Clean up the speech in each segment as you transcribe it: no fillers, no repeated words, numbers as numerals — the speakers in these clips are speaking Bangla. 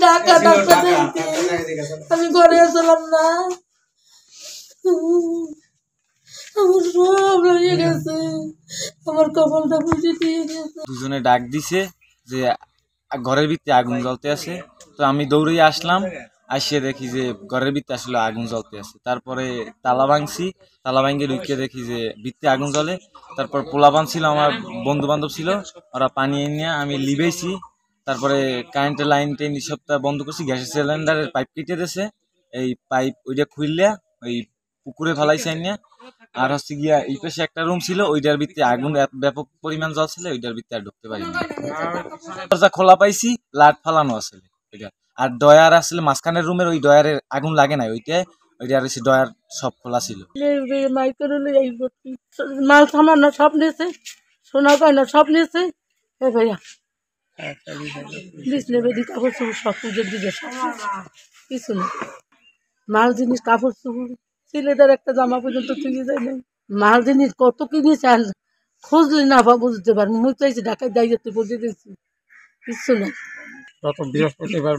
ঢাকা ডাক্তার দেখছি, আমি ঘরে আসলাম না, আমার সব রয়ে গেছে, আমার কপালটা বুঝে দিয়ে গেছে। দুজনে ডাক দিছে যে ঘরের ভিতরে আগুন জ্বলতে আছে, তো আমি দৌড়ে আসলাম, আসিয়ে দেখি যে ঘরের ভিতরে আসলে আগুন জ্বলতে আছে। তারপরে তালা ভাঙছি, তালা ভাঙে ঢুকে দেখি যে ভিতরে আগুন জ্বলে। তারপর পোলাপান ছিল, আমার বন্ধু বান্ধব ছিল, ওরা পানি এনে আমি লিবেছি। তারপরে কারেন্টের লাইন টাইন সবটা বন্ধ করছি, গ্যাসের সিলিন্ডারের পাইপ কেটে দিয়েছে, এই পাইপ ওইটা খুললে ওই পুকুরে ফেলাইছে আইনা। আর হচ্ছে গিয়া এই পাশে একটা রুম ছিল, ওইটার ভিতরে আগুন ব্যাপক পরিমাণ জল ছিল, ওইটার ভিতরে আর ঢুকতে পারিনি। দরজা খোলা পাইছি, লাইট ফালানো আছে ওইটা। আর ডয়ার আসলে মাঝখানের রুমের ওই ডয়ারের আগুন লাগে নাই, ওইটা আর ডয়ার সব খোলা ছিল। মাল সামান্য সব নিয়েছে, সোনা গয়না সব নিয়েছে। ভাইয়া বিছনে বেদি কাপড় চোপড় সব পুজোর দিকে কিছু না, মাল জিনিস কাপড় চোপড় ছেলেদের একটা জামা পর্যন্ত তুলে যায় না। মাল জিনিস কত কিনেছে খুঁজলি না বুঝতে পারবো। মুই চাইছি ঢাকায় দায়িত্ব বলে দিয়েছি, কিছু না। গত বৃহস্পতিবার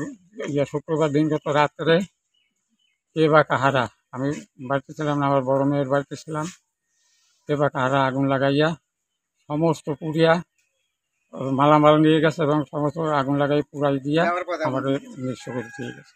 শুক্রবার দিন গত রাত্রে কে বা কাহারা, আমি বাড়িতে ছিলাম না, আমার বড় মেয়ের বাড়িতে ছিলাম, কে বা কাহারা আগুন লাগাইয়া সমস্ত পুড়িয়া মালামাল নিয়ে গেছে এবং সমস্ত আগুন লাগাই পুরাই দিয়া আমাদের নিঃস্ব করে দিয়ে গেছে।